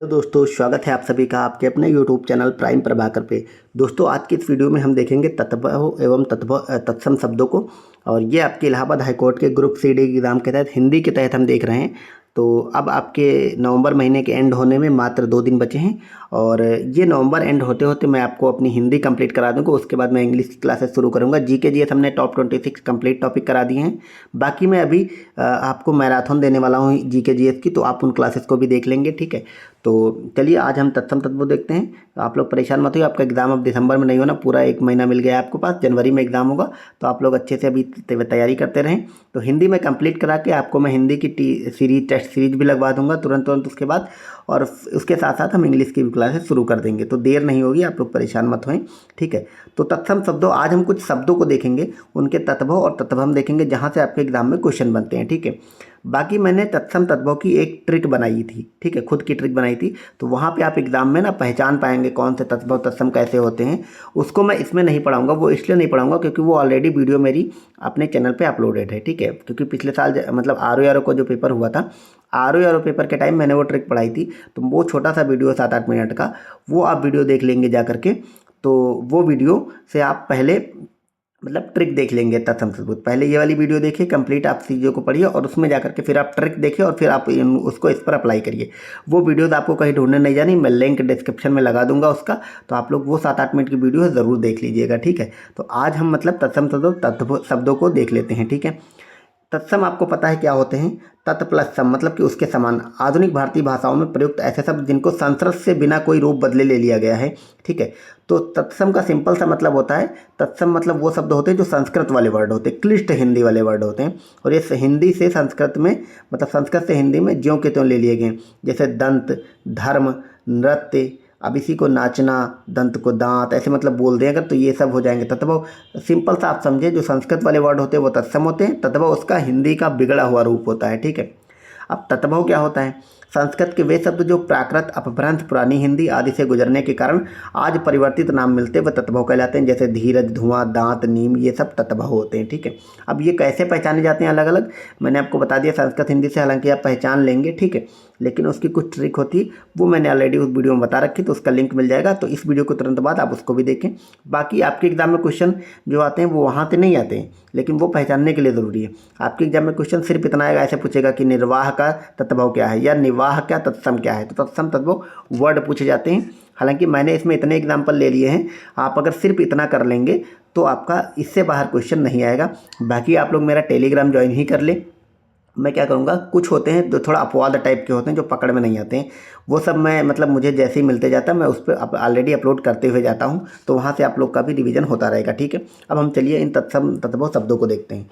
तो दोस्तों स्वागत है आप सभी का आपके अपने YouTube चैनल प्राइम प्रभाकर पे। दोस्तों आज की इस वीडियो में हम देखेंगे तत्भव एवं तत्सम शब्दों को। और ये आपके इलाहाबाद हाईकोर्ट के ग्रुप सी डी एग्ज़ाम के तहत हिंदी के तहत हम देख रहे हैं। तो अब आपके नवंबर महीने के एंड होने में मात्र 2 दिन बचे हैं और ये नवंबर एंड होते होते मैं आपको अपनी हिंदी कंप्लीट करा दूंगा। उसके बाद मैं इंग्लिश की क्लासेस शुरू करूंगा। जीके जीएस हमने टॉप 26 कंप्लीट टॉपिक करा दिए हैं। बाकी मैं अभी आपको मैराथन देने वाला हूँ जीके जीएस की, तो आप उन क्लासेस को भी देख लेंगे। ठीक है, तो चलिए आज हम तत्सम तत्व देखते हैं। आप लोग परेशान मत होइए, आपका एग्ज़ाम अब दिसंबर में नहीं होना, पूरा 1 महीना मिल गया है आपके पास। जनवरी में एग्ज़ाम होगा, तो आप लोग अच्छे से अभी तैयारी करते रहें। तो हिंदी में कंप्लीट करा के आपको मैं हिंदी की टेस्ट सीरीज भी लगवा दूंगा तुरंत उसके बाद। और उसके साथ साथ हम इंग्लिश की भी क्लासेस शुरू कर देंगे, तो देर नहीं होगी, आप लोग परेशान मत होएं। ठीक है, तो तत्सम शब्दों, आज हम कुछ शब्दों को देखेंगे, उनके तत्भव और तत्भम देखेंगे जहाँ से आपके एग्जाम में क्वेश्चन बनते हैं। ठीक है, बाकी मैंने तत्सम तत्भव की एक ट्रिक बनाई थी। ठीक है, खुद की ट्रिक बनाई थी, तो वहाँ पे आप एग्जाम में ना पहचान पाएंगे कौन से तत्भव तत्सम कैसे होते हैं। उसको मैं इसमें नहीं पढ़ाऊंगा, वो इसलिए नहीं पढ़ाऊंगा क्योंकि वो ऑलरेडी वीडियो मेरी अपने चैनल पे अपलोडेड है। ठीक है, क्योंकि पिछले साल मतलब आर को जो पेपर हुआ था, आर पेपर के टाइम मैंने वो ट्रिक पढ़ाई थी। तो वो छोटा सा वीडियो 7-8 मिनट का, वो आप वीडियो देख लेंगे जा करके। तो वो वीडियो से आप पहले मतलब ट्रिक देख लेंगे तत्सम सबूत। पहले ये वाली वीडियो देखिए, कंप्लीट आप चीज़ों को पढ़िए और उसमें जाकर के फिर आप ट्रिक देखिए और फिर आप उसको इस पर अप्लाई करिए। वो वीडियोज़ आपको कहीं ढूंढने नहीं जानी, मैं लिंक डिस्क्रिप्शन में लगा दूंगा उसका, तो आप लोग वो 7-8 मिनट की वीडियो ज़रूर देख लीजिएगा। ठीक है, तो आज हम मतलब तत्सम तत्व शब्दों को देख लेते हैं। ठीक है, तत्सम आपको पता है क्या होते हैं? तत् प्लस सम मतलब कि उसके समान। आधुनिक भारतीय भाषाओं में प्रयुक्त ऐसे शब्द जिनको संस्कृत से बिना कोई रूप बदले ले लिया गया है। ठीक है, तो तत्सम का सिंपल सा मतलब होता है, तत्सम मतलब वो शब्द होते हैं जो संस्कृत वाले वर्ड होते हैं, क्लिष्ट हिंदी वाले वर्ड होते हैं, और ये हिंदी से संस्कृत में मतलब संस्कृत से हिंदी में ज्यों के त्यों ले लिए गए। जैसे दंत, धर्म, नृत्य, अब इसी को नाचना, दंत को दांत, ऐसे मतलब बोल दें अगर, तो ये सब हो जाएंगे तत्भव। सिंपल सा आप समझे, जो संस्कृत वाले वर्ड होते हैं वो तत्सम होते हैं, तत्भव उसका हिंदी का बिगड़ा हुआ रूप होता है। ठीक है, अब तत्भव क्या होता है? संस्कृत के वे शब्द जो प्राकृत, अपभ्रंश, पुरानी हिंदी आदि से गुजरने के कारण आज परिवर्तित नाम मिलते वह तत्भव कहलाते हैं। जैसे धीरज, धुआं, दांत, नीम, ये सब तत्भव होते हैं। ठीक है, अब ये कैसे पहचाने जाते हैं अलग अलग, मैंने आपको बता दिया संस्कृत हिंदी से, हालांकि आप पहचान लेंगे। ठीक है, लेकिन उसकी कुछ ट्रिक होती है, वो मैंने ऑलरेडी उस वीडियो में बता रखी, तो उसका लिंक मिल जाएगा, तो इस वीडियो को तुरंत बाद आप उसको भी देखें। बाकी आपके एग्जाम में क्वेश्चन जो आते हैं वो वहाँ से नहीं आते हैं, लेकिन वो पहचानने के लिए ज़रूरी है। आपके एग्जाम में क्वेश्चन सिर्फ इतना आएगा, ऐसे पूछेगा कि निर्वाह का तत्भव क्या है या निवाह क्या तत्सम क्या है, तो तत्सम तत्भव वर्ड पूछे जाते हैं। हालांकि मैंने इसमें इतने एग्जाम्पल ले लिए हैं, आप अगर सिर्फ इतना कर लेंगे तो आपका इससे बाहर क्वेश्चन नहीं आएगा। बाकी आप लोग मेरा टेलीग्राम ज्वाइन ही कर लें। मैं क्या करूँगा, कुछ होते हैं जो थोड़ा अपवाद टाइप के होते हैं, जो पकड़ में नहीं आते हैं, वो सब मैं मतलब मुझे जैसे ही मिलते जाता है मैं उस पर ऑलरेडी अपलोड करते हुए जाता हूँ, तो वहाँ से आप लोग का भी रिवीजन होता रहेगा। ठीक है, अब हम चलिए इन तत्सम तत्भव शब्दों को देखते हैं।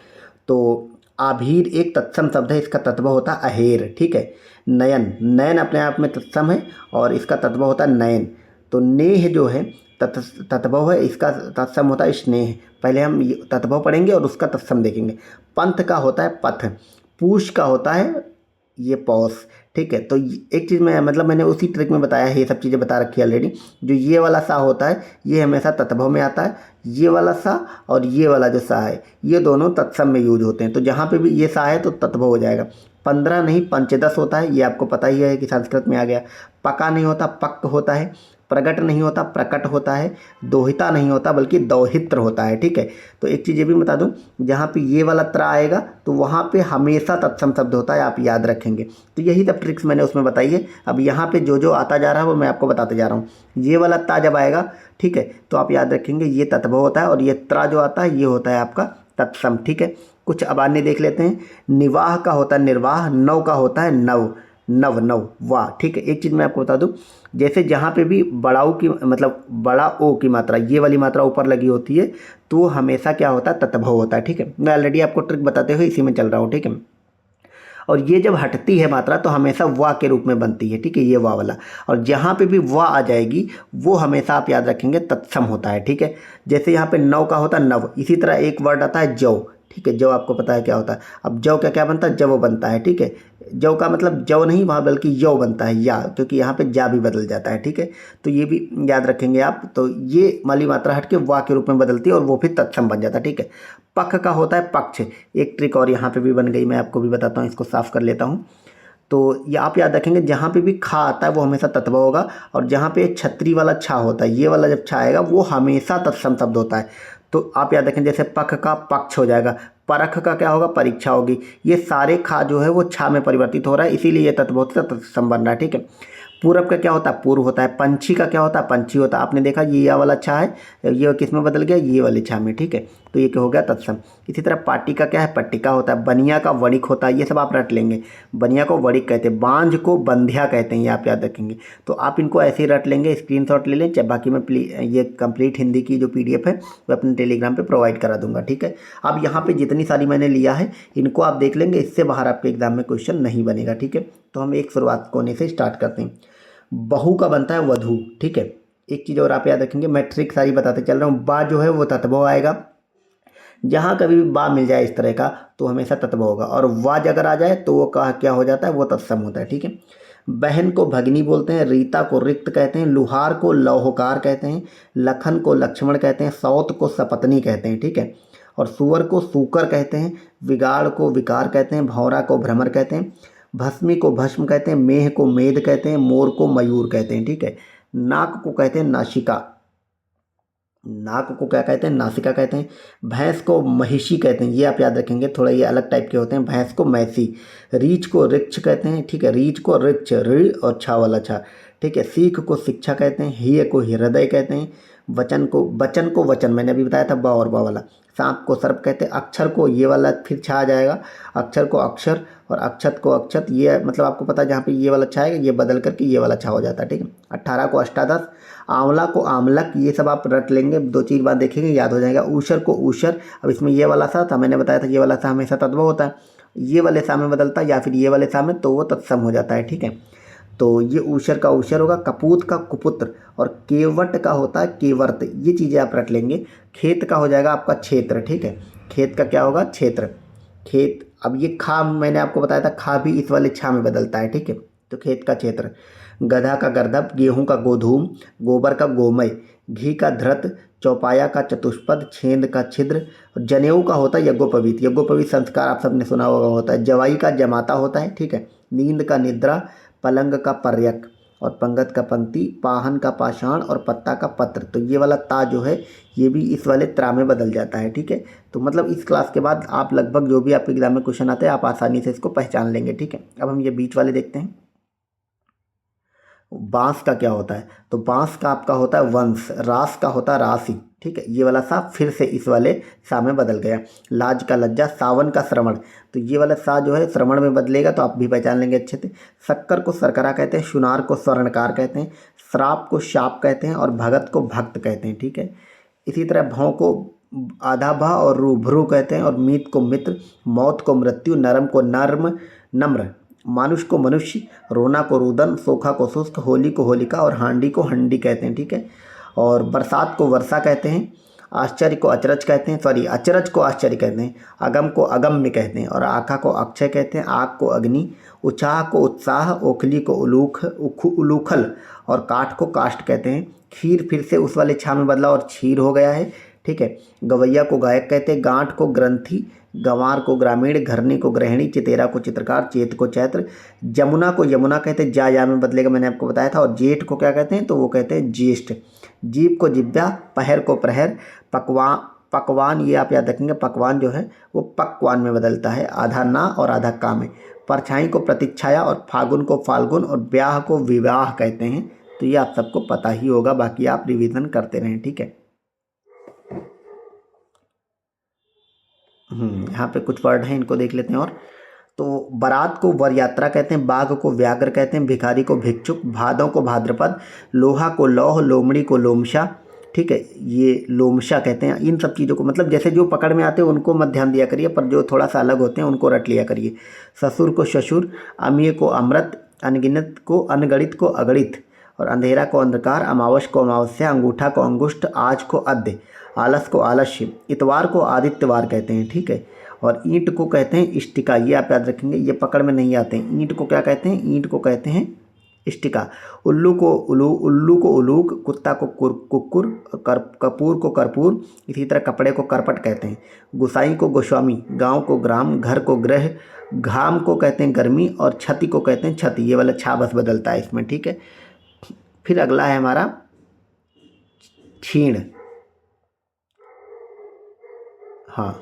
तो आभीर एक तत्सम शब्द है, इसका तत्भव होता है अहेर। ठीक है, नयन, नयन अपने आप में तत्सम है और इसका तत्भव होता है नयन। तो नेह जो है तत्भव है, इसका तत्सम होता है स्नेह। पहले हम तत्भव पढ़ेंगे और उसका तत्सम देखेंगे। पंथ का होता है पथ, पूष का होता है ये पौष। ठीक है, तो एक चीज़ मैं मतलब मैंने उसी ट्रिक में बताया है, ये सब चीज़ें बता रखी है ऑलरेडी। जो ये वाला सा होता है ये हमेशा तत्भव में आता है, ये वाला सा और ये वाला जो सा है ये दोनों तत्सम में यूज होते हैं। तो जहाँ पे भी ये सा है तो तत्भव हो जाएगा। 15 नहीं पंचदश होता है, ये आपको पता ही है कि संस्कृत में आ गया। पका नहीं होता पक्क होता है, प्रगट नहीं होता प्रकट होता है, दोहिता नहीं होता बल्कि दौहित्र होता है। ठीक है, तो एक चीज़ ये भी बता दूं, जहाँ पे ये वाला त्र आएगा तो वहाँ पे हमेशा तत्सम शब्द होता है, आप याद रखेंगे। तो यही सब ट्रिक्स मैंने उसमें बताई है। अब यहाँ पे जो जो आता जा रहा है वो मैं आपको बताते जा रहा हूँ। ये वाला ता जब आएगा, ठीक है, तो आप याद रखेंगे ये तत्भव होता है, और ये त्र जो आता है ये होता है आपका तत्सम। ठीक है, कुछ अब अन्य देख लेते हैं। निवाह का होता है निर्वाह, नव का होता है नव, नव नव वाह। ठीक है, एक चीज़ मैं आपको बता दूं, जैसे जहाँ पे भी बड़ाऊ की मतलब बड़ा ओ की मात्रा, ये वाली मात्रा ऊपर लगी होती है, तो हमेशा क्या होता है तत्भव होता है। ठीक है, मैं ऑलरेडी आपको ट्रिक बताते हुए इसी में चल रहा हूँ। ठीक है, और ये जब हटती है मात्रा तो हमेशा वाह के रूप में बनती है। ठीक है, ये वाह वाला, और जहाँ पे भी वाह आ जाएगी वो हमेशा आप याद रखेंगे तत्सम होता है। ठीक है, जैसे यहाँ पे नव का होता है नव, इसी तरह एक वर्ड आता है जौ। ठीक है, जौ आपको पता है क्या होता है। अब जौ का क्या बनता है, जव बनता है। ठीक है, जौ का मतलब जौ नहीं वहाँ बल्कि यौ बनता है, या, क्योंकि यहाँ पे जा भी बदल जाता है। ठीक है, तो ये भी याद रखेंगे आप। तो ये वाली मात्रा हट के वाह के रूप में बदलती है और वो फिर तत्सम बन जाता है। ठीक है, पक्ष का होता है पक्ष। एक ट्रिक और यहाँ पे भी बन गई, मैं आपको भी बताता हूँ, इसको साफ कर लेता हूँ। तो ये आप याद रखेंगे, जहाँ पे भी खा आता है वो हमेशा तत्व होगा, और जहाँ पे छतरी वाला छा होता है, ये वाला जब छा आएगा वो हमेशा तत्सम शब्द होता है। तो आप याद रखें, जैसे पख का पक्ष हो जाएगा, परख का क्या होगा, परीक्षा होगी। ये सारे खा जो है वो छा में परिवर्तित हो रहा है, इसीलिए ये तत्वबोध से तत्सम बन रहा है। ठीक है। पूरब का क्या होता है, पूर्व होता है। पंछी का क्या होता है, पंछी होता है। आपने देखा ये या वाला छा है, ये किस में बदल गया, ये वाले छा में। ठीक है, तो ये क्या हो गया, तत्सम। इसी तरह पाटी का क्या है, पट्टिका होता है। बनिया का वणिक होता है, ये सब आप रट लेंगे। बनिया को वणिक कहते हैं, बांझ को बंध्या कहते हैं, ये आप याद रखेंगे। तो आप इनको ऐसे ही रट लेंगे, स्क्रीनशॉट ले लें। चाहे बाकी मैं ये कंप्लीट हिंदी की जो PDF है वो अपने टेलीग्राम पे प्रोवाइड करा दूंगा। ठीक है। अब यहाँ पे जितनी सारी मैंने लिया है इनको आप देख लेंगे, इससे बाहर आपके एग्जाम में क्वेश्चन नहीं बनेगा। ठीक है। तो हम एक शुरुआत कोने से स्टार्ट करते हैं। बहू का बनता है वधू। ठीक है। एक चीज़ और आप याद रखेंगे, मैं ट्रिक सारी बताते चल रहा हूँ। बा जो है वो तत्व आएगा, जहाँ कभी भी बा मिल जाए इस तरह का तो हमेशा तत्व होगा, और वाज अगर आ जाए तो वो क्या हो जाता है, वो तत्सम होता है। ठीक है। बहन को भगनी बोलते हैं, रीता को रिक्त कहते हैं, लुहार को लौहकार कहते हैं, लखन को लक्ष्मण कहते हैं, सौत को सपत्नी कहते हैं। ठीक है। और सुअर को सूकर कहते हैं, विगाड़ को विकार कहते हैं, भौरा को भ्रमर कहते हैं, भस्मी को भस्म कहते हैं, मेह को मेद कहते हैं, मोर को मयूर कहते हैं। ठीक है। नाक को कहते हैं नासिका, नाक को क्या कहते हैं, नासिका कहते हैं। भैंस को महिषी कहते हैं, ये आप याद रखेंगे, थोड़ा ये अलग टाइप के होते हैं। भैंस को मैसी। रीछ को रिक्ष कहते हैं। ठीक है। रीछ को रिक्ष, ऋ और छा वाला छा। ठीक है। सीख को शिक्षा कहते हैं, हिय को हृदय कहते हैं, वचन को वचन, मैंने अभी बताया था बा और बा वाला। सांप को सर्प कहते हैं, अक्षर को ये वाला फिर छा आ जाएगा, अक्षर को अक्षर, और अक्षत को अक्षत, ये मतलब आपको पता है जहाँ पे ये वाला छा आएगा ये बदल करके ये वाला छा हो जाता है। ठीक है। 18 को अष्टादश, आंवला को आमलक, ये सब आप रट लेंगे, 2-4 बार देखेंगे याद हो जाएगा। ऊसर को ऊसर, अब इसमें ये वाला सा था, मैंने बताया था ये वाला सा हमेशा तत्व होता है, ये वाले सा में बदलता है या फिर ये वाले सा में, तो वो तत्सम हो जाता है। ठीक है। तो ये ऊसर का ऊसर होगा। कपूत का कुपुत्र, और केवट का होता है केवर्त, ये चीज़ें आप रट लेंगे। खेत का हो जाएगा आपका क्षेत्र। ठीक है। खेत का क्या होगा, क्षेत्र। खेत, अब ये खा मैंने आपको बताया था, खा भी इस वाले छा में बदलता है। ठीक है। तो खेत का क्षेत्र। गधा का गर्दभ, गेहूं का गोधूम, गोबर का गोमय, घी का धृत, चौपाया का चतुष्पद, छेंद का छिद्र, जनेऊ का होता है यज्ञोपवीत, यज्ञोपवीत संस्कार आप सबने सुना होगा होता है। जवाई का जमाता होता है। ठीक है। नींद का निद्रा, पलंग का पर्यक, और पंगत का पंक्ति, पाहन का पाषाण, और पत्ता का पत्र। तो ये वाला ता जो है ये भी इस वाले त्रा में बदल जाता है। ठीक है। तो मतलब इस क्लास के बाद आप लगभग जो भी आपके एग्जाम में क्वेश्चन आते हैं आप आसानी से इसको पहचान लेंगे। ठीक है। अब हम ये बीच वाले देखते हैं। बांस का क्या होता है, तो बांस का आपका होता है वंश, रास का होता है राशि। ठीक है। ये वाला सा फिर से इस वाले सा में बदल गया। लाज का लज्जा, सावन का श्रवण, तो ये वाला सा जो है श्रवण में बदलेगा, तो आप भी पहचान लेंगे अच्छे से। शक्कर को सरकरा कहते हैं, सुनार को स्वर्णकार कहते हैं, श्राप को शाप कहते हैं, और भगत को भक्त कहते हैं। ठीक है। इसी तरह भौं को आधा भा और रूभरू कहते हैं, और मीत को मित्र, मौत को मृत्यु, नरम को नर्म नम्र, मानुष को मनुष्य, रोना को रुदन, सोखा को शुष्क, होली को होलिका, और हांडी को हंडी कहते हैं। ठीक है। और बरसात को वर्षा कहते हैं, आश्चर्य को अचरज कहते हैं, सॉरी अचरज को आश्चर्य कहते हैं, अगम को अगम्य कहते हैं, और आखा को अक्षय कहते हैं, आग को अग्नि, उत्साह को उत्साह, ओखली को उलूखल, और काठ को काष्ठ कहते हैं। खीर फिर से उस वाले छा में बदला और क्षीर हो गया है। ठीक है। गवैया को गायक कहते हैं, गांठ को ग्रंथि, गंवार को ग्रामीण, घरनी को गृहिणी, चितेरा को चित्रकार, चेत को चैत्र, जमुना को यमुना कहते हैं, जा में बदलेगा, मैंने आपको बताया था। और जेठ को क्या कहते हैं, तो वो कहते हैं ज्येष्ठ। जीप को जिब्या, पहर को प्रहर, पकवान ये आप याद रखेंगे, पकवान जो है वो पकवान में बदलता है, आधा ना और आधा का में। परछाई को प्रतीक्षाया, और फागुन को फाल्गुन, और ब्याह को विवाह कहते हैं। तो ये आप सबको पता ही होगा, बाकी आप रिवीजन करते रहें। ठीक है। यहाँ पे कुछ वर्ड हैं, इनको देख लेते हैं। और तो बारात को वर यात्रा कहते हैं, बाघ को व्याघ्र कहते हैं, भिखारी को भिक्षुक, भादों को भाद्रपद, लोहा को लौह, लोमड़ी को लोमशा। ठीक है। ये लोमशा कहते हैं। इन सब चीज़ों को मतलब जैसे जो पकड़ में आते हैं उनको मत ध्यान दिया करिए, पर जो थोड़ा सा अलग होते हैं उनको रट लिया करिए। ससुर को ससुर, अमीय को अमृत, अनगिनत को अनगणित को अगणित, और अंधेरा को अंधकार, अमावस को अमावस्या, अंगूठा को अंगुष्ठ, आज को अद्य, आलस को आलस्य, इतवार को आदित्यवार कहते हैं। ठीक है। और ईंट को कहते हैं इष्टिका, ये आप याद रखेंगे, ये पकड़ में नहीं आते हैं। ईंट को क्या कहते हैं, ईंट को कहते हैं इष्टिका। उल्लू को उलूक, कुत्ता को कुक्कुर, कपूर को कर्पूर, इसी तरह कपड़े को करपट कहते हैं। गुसाई को गोस्वामी, गांव को ग्राम, घर को गृह, घाम को कहते हैं गर्मी और छति को कहते हैं छति। ये वाला छा बस बदलता है इसमें, ठीक है। फिर अगला है हमारा छीण। हाँ,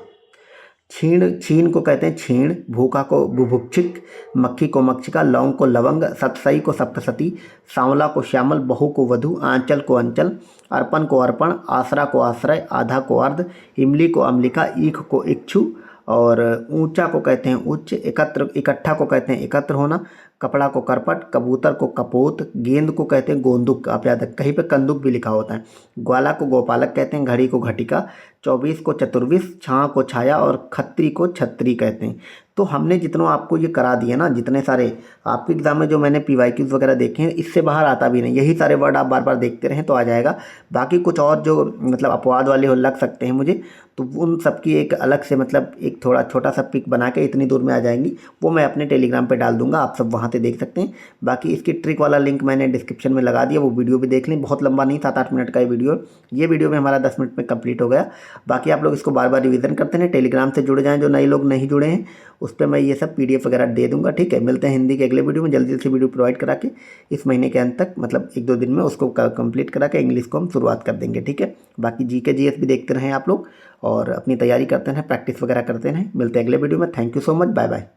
छीण को कहते हैं छीण, भूखा को बुभुक्षिक, मक्खी को मक्षिका, लौंग को लवंग, सतसई को सप्तसती, सांवला को श्यामल, बहू को वधु, आंचल को अंचल, अर्पण को अर्पण, आसरा को आश्रय, आधा को अर्ध, इमली को अम्लिका, ईख को इक्षु और ऊंचा को कहते हैं उच्च, इकट्ठा को कहते हैं एकत्र होना, कपड़ा को करपट, कबूतर को कपोत, गेंद को कहते हैं गोंदुक, आप याद रखें कहीं पे कंदुक भी लिखा होता है। ग्वाला को गोपालक कहते हैं, घड़ी को घटिका, 24 को चतुर्विश, छाँ को छाया और खत्री को छत्री कहते हैं। तो हमने जितनों आपको ये करा दिए ना, जितने सारे आपके एग्जाम में जो मैंने PYQs वगैरह देखे हैं, इससे बाहर आता भी नहीं। यही सारे वर्ड आप बार बार देखते रहें तो आ जाएगा। बाकी कुछ और जो मतलब अपवाद वाले हो लग सकते हैं मुझे, तो उन सब की एक अलग से मतलब एक थोड़ा छोटा सा पिक बना के इतनी दूर में आ जाएंगी, वो मैं अपने टेलीग्राम पे डाल दूंगा, आप सब वहाँ से देख सकते हैं। बाकी इसकी ट्रिक वाला लिंक मैंने डिस्क्रिप्शन में लगा दिया, वो वीडियो भी देख लें। बहुत लंबा नहीं, 7-8 मिनट का ये वीडियो में हमारा 10 मिनट में कंप्लीट हो गया। बाकी आप लोग इसको बार बार रिवीजन करते हैं, टेलीग्राम से जुड़ जाएँ। जो नए लोग नहीं जुड़े हैं उस पर मैं ये सब PDF वगैरह दे दूंगा, ठीक है। मिलते हैं हिंदी के अगले वीडियो में, जल्दी से वीडियो प्रोवाइड करा के इस महीने के अंत तक, मतलब 1-2 दिन में उसको कंप्लीट करा के इंग्लिश को हम शुरुआत कर देंगे, ठीक है। बाकी GK GS भी देखते रहें आप लोग और अपनी तैयारी करते रहें, प्रैक्टिस वगैरह करते रहें। मिलते हैं अगले वीडियो में। Thank you so much, bye bye.